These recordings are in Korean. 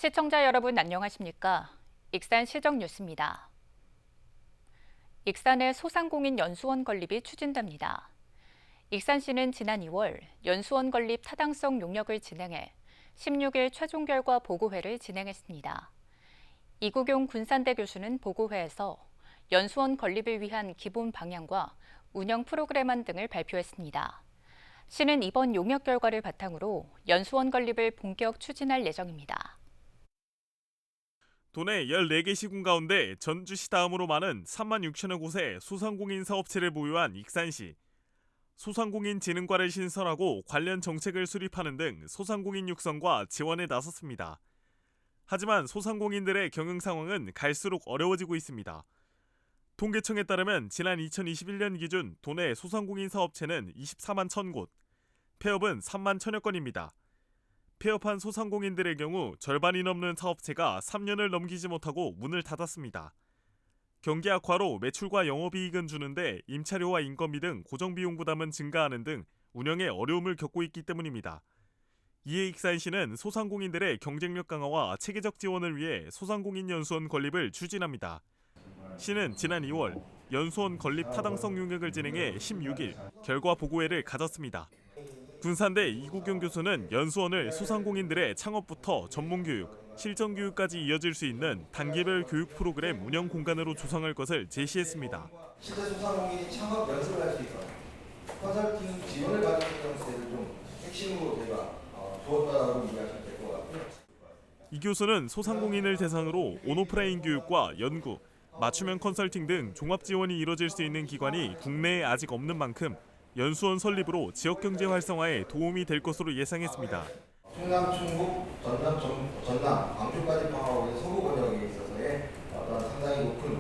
시청자 여러분 안녕하십니까? 익산 시정 뉴스입니다. 익산의 소상공인 연수원 건립이 추진됩니다. 익산시는 지난 2월 연수원 건립 타당성 용역을 진행해 16일 최종 결과 보고회를 진행했습니다. 이구경 군산대 교수는 보고회에서 연수원 건립을 위한 기본 방향과 운영 프로그램안 등을 발표했습니다. 시는 이번 용역 결과를 바탕으로 연수원 건립을 본격 추진할 예정입니다. 도내 14개 시군 가운데 전주시 다음으로 많은 3만 6천여 곳의 소상공인 사업체를 보유한 익산시. 소상공인 진흥과를 신설하고 관련 정책을 수립하는 등 소상공인 육성과 지원에 나섰습니다. 하지만 소상공인들의 경영 상황은 갈수록 어려워지고 있습니다. 통계청에 따르면 지난 2021년 기준 도내 소상공인 사업체는 24만 1,000곳, 폐업은 3만 1,000여 건입니다. 폐업한 소상공인들의 경우 절반이 넘는 사업체가 3년을 넘기지 못하고 문을 닫았습니다. 경기 악화로 매출과 영업이익은 주는데 임차료와 인건비 등 고정비용 부담은 증가하는 등 운영에 어려움을 겪고 있기 때문입니다. 이에 익산시는 소상공인들의 경쟁력 강화와 체계적 지원을 위해 소상공인 연수원 건립을 추진합니다. 시는 지난 2월 연수원 건립 타당성 용역을 진행해 16일 결과 보고회를 가졌습니다. 군산대 이구경 교수는 연수원을 소상공인들의 창업부터 전문교육, 실전교육까지 이어질 수 있는 단계별 교육 프로그램 운영 공간으로 조성할 것을 제시했습니다. 실제 소상공인이 창업 연습을 할 수 있도록 컨설팅 지원을 받는 정책을 좀 핵심으로 제가 두었다고 이해하시면 될 것 같고요. 이 교수는 소상공인을 대상으로 온오프라인 교육과 연구, 맞춤형 컨설팅 등 종합 지원이 이뤄질 수 있는 기관이 국내에 아직 없는 만큼 연수원 설립으로 지역경제 활성화에 도움이 될 것으로 예상했습니다. 충남, 충북, 전남, 광주까지 포함하고 있는 서부 권역에 있어서의 어떤 상당히 높은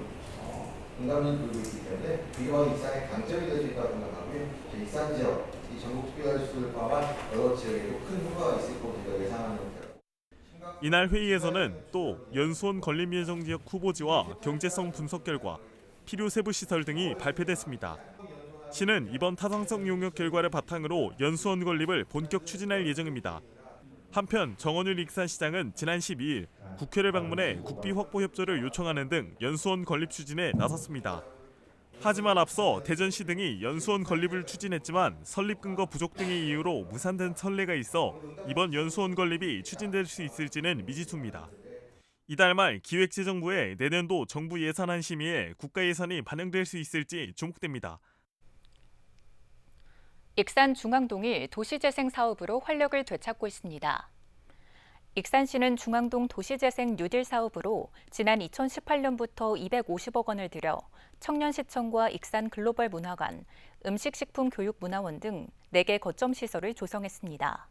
공감을 들고 있기 때문에 이러한 익산의 강점이 될 수 있다고 생각하고요. 익산 지역, 이 전국 특별자치도를 포함한 여러 지역에도 큰 효과가 있을 것으로 저희가 예상하는 형태로. 이날 회의에서는 또 연수원 건립 예정 지역 후보지와 경제성 분석 결과, 필요 세부 시설 등이 발표됐습니다. 시는 이번 타당성 용역 결과를 바탕으로 연수원 건립을 본격 추진할 예정입니다. 한편 정원율 익산시장은 지난 12일 국회를 방문해 국비 확보 협조를 요청하는 등 연수원 건립 추진에 나섰습니다. 하지만 앞서 대전시 등이 연수원 건립을 추진했지만 설립 근거 부족 등의 이유로 무산된 선례가 있어 이번 연수원 건립이 추진될 수 있을지는 미지수입니다. 이달 말 기획재정부의 내년도 정부 예산안 심의에 국가 예산이 반영될 수 있을지 주목됩니다. 익산 중앙동이 도시재생 사업으로 활력을 되찾고 있습니다. 익산시는 중앙동 도시재생 뉴딜 사업으로 지난 2018년부터 250억 원을 들여 청년시청과 익산 글로벌 문화관, 음식식품교육문화원 등 4개 거점 시설을 조성했습니다.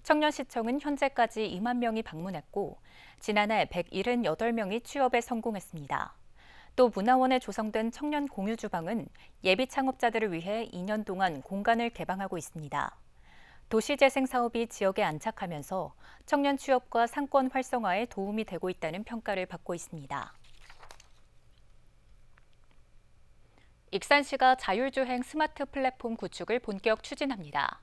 청년시청은 현재까지 2만 명이 방문했고 지난해 178명이 취업에 성공했습니다. 또 문화원에 조성된 청년 공유주방은 예비 창업자들을 위해 2년 동안 공간을 개방하고 있습니다. 도시재생 사업이 지역에 안착하면서 청년 취업과 상권 활성화에 도움이 되고 있다는 평가를 받고 있습니다. 익산시가 자율주행 스마트 플랫폼 구축을 본격 추진합니다.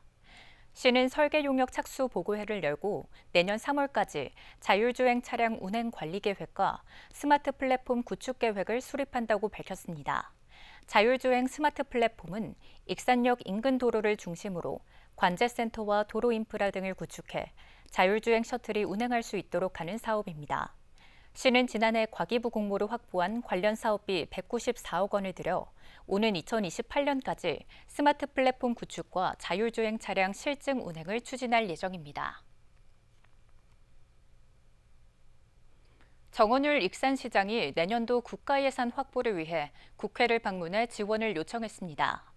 시는 설계 용역 착수 보고회를 열고 내년 3월까지 자율주행 차량 운행 관리 계획과 스마트 플랫폼 구축 계획을 수립한다고 밝혔습니다. 자율주행 스마트 플랫폼은 익산역 인근 도로를 중심으로 관제센터와 도로 인프라 등을 구축해 자율주행 셔틀이 운행할 수 있도록 하는 사업입니다. 시는 지난해 과기부 공모로 확보한 관련 사업비 194억 원을 들여 오는 2028년까지 스마트 플랫폼 구축과 자율주행 차량 실증 운행을 추진할 예정입니다. 정원율 익산시장이 내년도 국가 예산 확보를 위해 국회를 방문해 지원을 요청했습니다.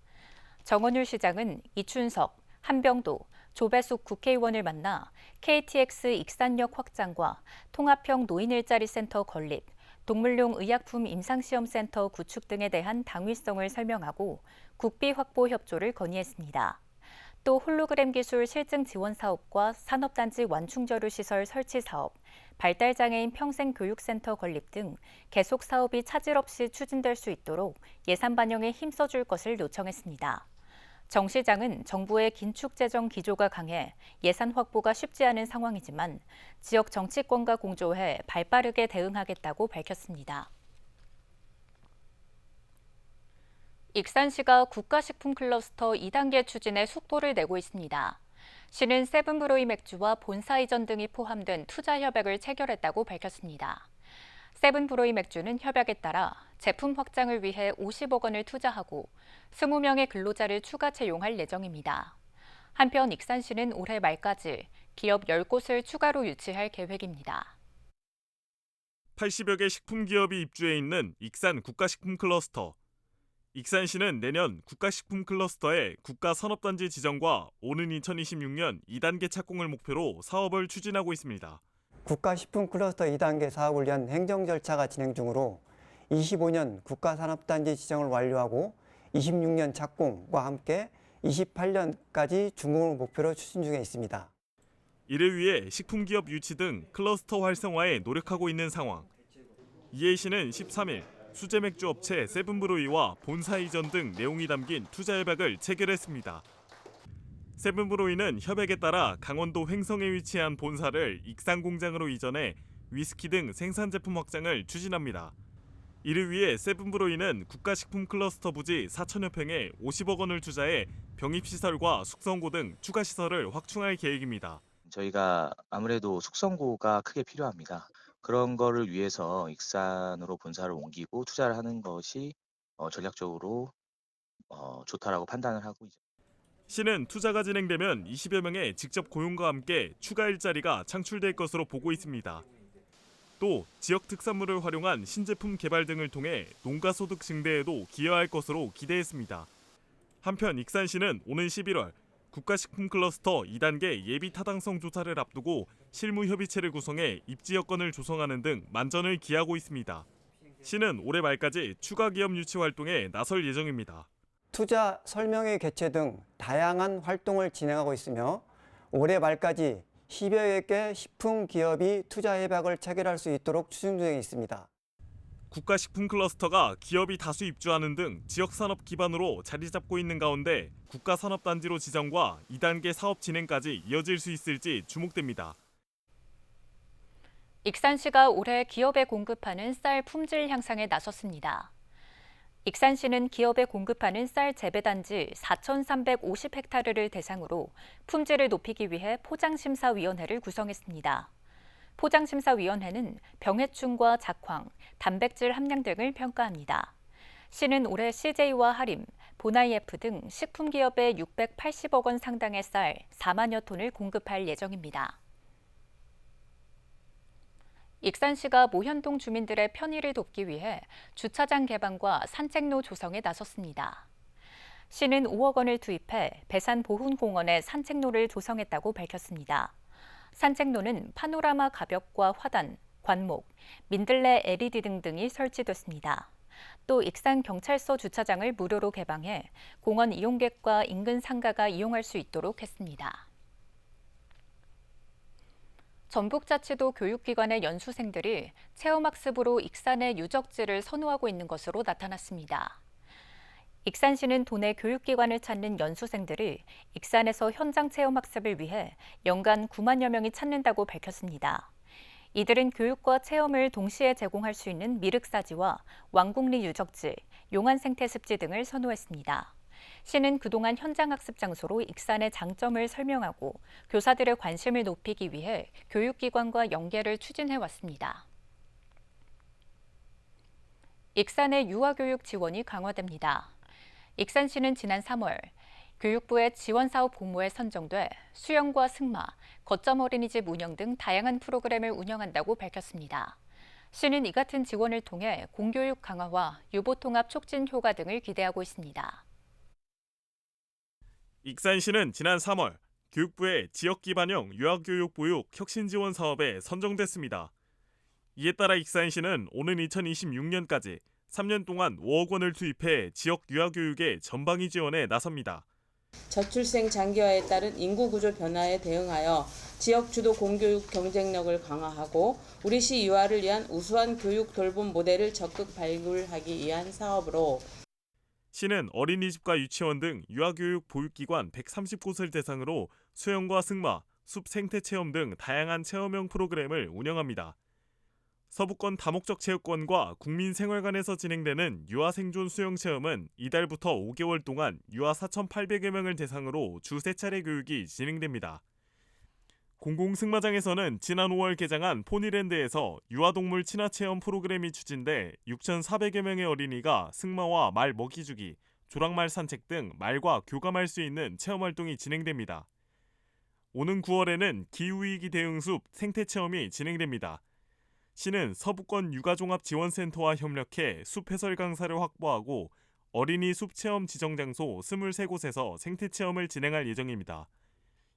정원율 시장은 이춘석, 한병도, 조배숙 국회의원을 만나 KTX 익산역 확장과 통합형 노인 일자리 센터 건립, 동물용 의약품 임상시험센터 구축 등에 대한 당위성을 설명하고 국비 확보 협조를 건의했습니다. 또 홀로그램 기술 실증 지원 사업과 산업단지 완충저류 시설 설치 사업, 발달장애인 평생교육센터 건립 등 계속 사업이 차질 없이 추진될 수 있도록 예산 반영에 힘써줄 것을 요청했습니다. 정 시장은 정부의 긴축 재정 기조가 강해 예산 확보가 쉽지 않은 상황이지만 지역 정치권과 공조해 발빠르게 대응하겠다고 밝혔습니다. 익산시가 국가식품 클러스터 2단계 추진에 속도를 내고 있습니다. 시는 세븐브로이 맥주와 본사이전 등이 포함된 투자 협약을 체결했다고 밝혔습니다. 세븐브로이 맥주는 협약에 따라 제품 확장을 위해 50억 원을 투자하고 20명의 근로자를 추가 채용할 예정입니다. 한편 익산시는 올해 말까지 기업 10곳을 추가로 유치할 계획입니다. 80여 개 식품 기업이 입주해 있는 익산 국가식품 클러스터. 익산시는 내년 국가식품 클러스터의 국가산업단지 지정과 오는 2026년 2단계 착공을 목표로 사업을 추진하고 있습니다. 국가식품 클러스터 2단계 사업을 위한 행정 절차가 진행 중으로 25년 국가산업단지 지정을 완료하고 26년 착공과 함께 28년까지 준공을 목표로 추진 중에 있습니다. 이를 위해 식품기업 유치 등 클러스터 활성화에 노력하고 있는 상황. 이에 시는 13일 수제맥주 업체 세븐브로이와 본사이전 등 내용이 담긴 투자 협약을 체결했습니다. 세븐브로이는 협약에 따라 강원도 횡성에 위치한 본사를 익산 공장으로 이전해 위스키 등 생산 제품 확장을 추진합니다. 이를 위해 세븐브로이는 국가식품 클러스터 부지 4천여 평에 50억 원을 투자해 병입시설과 숙성고 등 추가 시설을 확충할 계획입니다. 저희가 아무래도 숙성고가 크게 필요합니다. 그런 거를 위해서 익산으로 본사를 옮기고 투자를 하는 것이 전략적으로 좋다라고 판단을 하고 있습니다. 시는 투자가 진행되면 20여 명의 직접 고용과 함께 추가 일자리가 창출될 것으로 보고 있습니다. 또 지역 특산물을 활용한 신제품 개발 등을 통해 농가 소득 증대에도 기여할 것으로 기대했습니다. 한편 익산시는 오는 11월 국가식품 클러스터 2단계 예비 타당성 조사를 앞두고 실무 협의체를 구성해 입지 여건을 조성하는 등 만전을 기하고 있습니다. 시는 올해 말까지 추가 기업 유치 활동에 나설 예정입니다. 투자 설명회 개최 등 다양한 활동을 진행하고 있으며 올해 말까지 10여 개 식품 기업이 투자 협약을 체결할 수 있도록 추진 중에 있습니다. 국가식품 클러스터가 기업이 다수 입주하는 등 지역산업 기반으로 자리 잡고 있는 가운데 국가산업단지로 지정과 2단계 사업 진행까지 이어질 수 있을지 주목됩니다. 익산시가 올해 기업에 공급하는 쌀 품질 향상에 나섰습니다. 익산시는 기업에 공급하는 쌀 재배단지 4,350헥타르를 대상으로 품질을 높이기 위해 포장심사위원회를 구성했습니다. 포장심사위원회는 병해충과 작황, 단백질 함량 등을 평가합니다. 시는 올해 CJ와 하림, 보나이F 등 식품기업에 680억 원 상당의 쌀 4만여 톤을 공급할 예정입니다. 익산시가 모현동 주민들의 편의를 돕기 위해 주차장 개방과 산책로 조성에 나섰습니다. 시는 5억 원을 투입해 배산 보훈공원에 산책로를 조성했다고 밝혔습니다. 산책로는 파노라마 가벽과 화단, 관목, 민들레 LED 등등이 설치됐습니다. 또 익산경찰서 주차장을 무료로 개방해 공원 이용객과 인근 상가가 이용할 수 있도록 했습니다. 전북자치도 교육기관의 연수생들이 체험학습으로 익산의 유적지를 선호하고 있는 것으로 나타났습니다. 익산시는 도내 교육기관을 찾는 연수생들이 익산에서 현장 체험학습을 위해 연간 9만여 명이 찾는다고 밝혔습니다. 이들은 교육과 체험을 동시에 제공할 수 있는 미륵사지와 왕국리 유적지, 용안생태습지 등을 선호했습니다. 시는 그동안 현장학습 장소로 익산의 장점을 설명하고 교사들의 관심을 높이기 위해 교육기관과 연계를 추진해왔습니다. 익산의 유아교육 지원이 강화됩니다. 익산시는 지난 3월 교육부의 지원사업 공모에 선정돼 수영과 승마, 거점 어린이집 운영 등 다양한 프로그램을 운영한다고 밝혔습니다. 시는 이 같은 지원을 통해 공교육 강화와 유보통합 촉진 효과 등을 기대하고 있습니다. 익산시는 지난 3월 교육부의 지역기반형 유아교육 보육 혁신지원 사업에 선정됐습니다. 이에 따라 익산시는 오는 2026년까지 3년 동안 5억 원을 투입해 지역 유아교육의 전방위 지원에 나섭니다. 저출생 장기화에 따른 인구 구조 변화에 대응하여 지역 주도 공교육 경쟁력을 강화하고 우리시 유아를 위한 우수한 교육 돌봄 모델을 적극 발굴하기 위한 사업으로 시는 어린이집과 유치원 등 유아교육 보육기관 130곳을 대상으로 수영과 승마, 숲 생태 체험 등 다양한 체험형 프로그램을 운영합니다. 서부권 다목적 체육관과 국민생활관에서 진행되는 유아 생존 수영 체험은 이달부터 5개월 동안 유아 4,800여 명을 대상으로 주 3차례 교육이 진행됩니다. 공공승마장에서는 지난 5월 개장한 포니랜드에서 유아동물 친화체험 프로그램이 추진돼 6,400여 명의 어린이가 승마와 말 먹이주기, 조랑말 산책 등 말과 교감할 수 있는 체험활동이 진행됩니다. 오는 9월에는 기후위기 대응숲 생태체험이 진행됩니다. 시는 서부권 육아종합지원센터와 협력해 숲 해설 강사를 확보하고 어린이 숲체험 지정장소 23곳에서 생태체험을 진행할 예정입니다.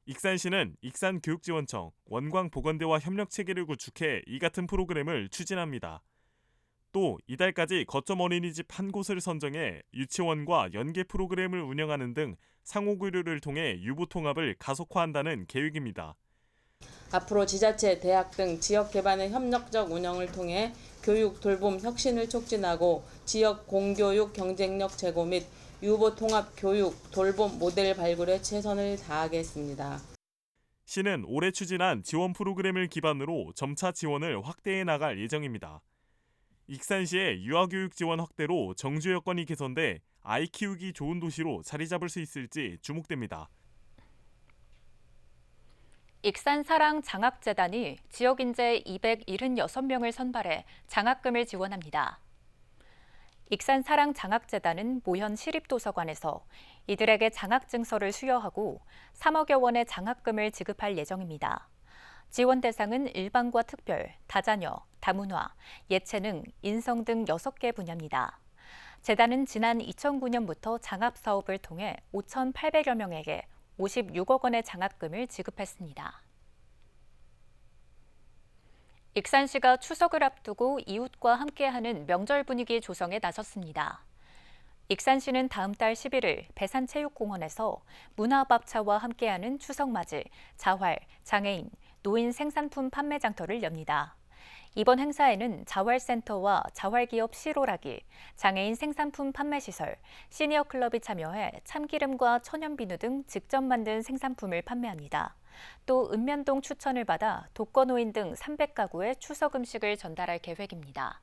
익산시는 익산교육지원청, 원광보건대와 협력체계를 구축해 이 같은 프로그램을 추진합니다. 또 이달까지 거점 어린이집 한 곳을 선정해 유치원과 연계 프로그램을 운영하는 등 상호교류를 통해 유보통합을 가속화한다는 계획입니다. 앞으로 지자체, 대학 등 지역 개발의 협력적 운영을 통해 교육, 돌봄, 혁신을 촉진하고 지역 공교육 경쟁력 제고 및 유보 통합 교육, 돌봄 모델 발굴에 최선을 다하겠습니다. 시는 올해 추진한 지원 프로그램을 기반으로 점차 지원을 확대해 나갈 예정입니다. 익산시의 유아교육 지원 확대로 정주 여건이 개선돼 아이 키우기 좋은 도시로 자리 잡을 수 있을지 주목됩니다. 익산사랑장학재단이 지역인재 276명을 선발해 장학금을 지원합니다. 익산사랑장학재단은 모현 시립도서관에서 이들에게 장학증서를 수여하고 3억여 원의 장학금을 지급할 예정입니다. 지원 대상은 일반과 특별, 다자녀, 다문화, 예체능, 인성 등 6개 분야입니다. 재단은 지난 2009년부터 장학사업을 통해 5,800여 명에게 56억 원의 장학금을 지급했습니다. 익산시가 추석을 앞두고 이웃과 함께하는 명절 분위기 조성에 나섰습니다. 익산시는 다음 달 11일 배산체육공원에서 문화밥차와 함께하는 추석맞이, 자활, 장애인, 노인 생산품 판매 장터를 엽니다. 이번 행사에는 자활센터와 자활기업 시로라기, 장애인 생산품 판매시설, 시니어 클럽이 참여해 참기름과 천연비누 등 직접 만든 생산품을 판매합니다. 또 읍면동 추천을 받아 독거노인 등 300가구에 추석 음식을 전달할 계획입니다.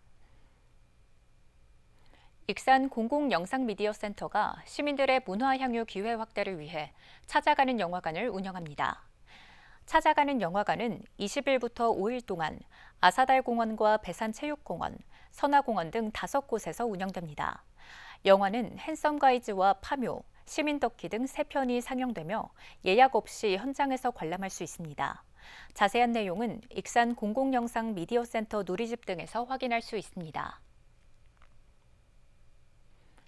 익산 공공영상미디어센터가 시민들의 문화향유 기회 확대를 위해 찾아가는 영화관을 운영합니다. 찾아가는 영화관은 20일부터 5일 동안 아사달공원과 배산체육공원, 선화공원 등 5곳에서 운영됩니다. 영화는 핸섬 가이즈와 파묘, 시민덕기 등 3편이 상영되며 예약 없이 현장에서 관람할 수 있습니다. 자세한 내용은 익산 공공영상 미디어센터 누리집 등에서 확인할 수 있습니다.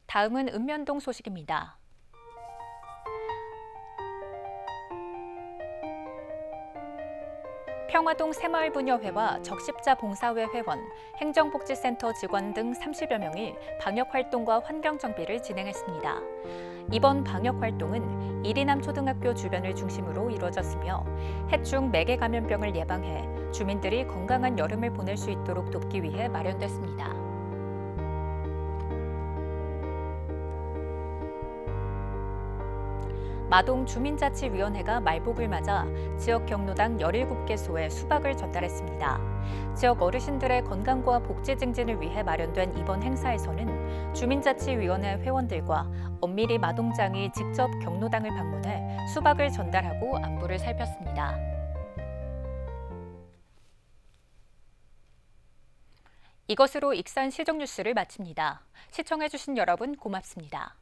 다음은 읍면동 소식입니다. 평화동 새마을부녀회와 적십자 봉사회 회원, 행정복지센터 직원 등 30여 명이 방역활동과 환경정비를 진행했습니다. 이번 방역활동은 이리남 초등학교 주변을 중심으로 이루어졌으며 해충 매개 감염병을 예방해 주민들이 건강한 여름을 보낼 수 있도록 돕기 위해 마련됐습니다. 마동 주민자치위원회가 말복을 맞아 지역 경로당 17개소에 수박을 전달했습니다. 지역 어르신들의 건강과 복지 증진을 위해 마련된 이번 행사에서는 주민자치위원회 회원들과 엄밀히 마동장이 직접 경로당을 방문해 수박을 전달하고 안부를 살폈습니다. 이것으로 익산 시정뉴스를 마칩니다. 시청해주신 여러분 고맙습니다.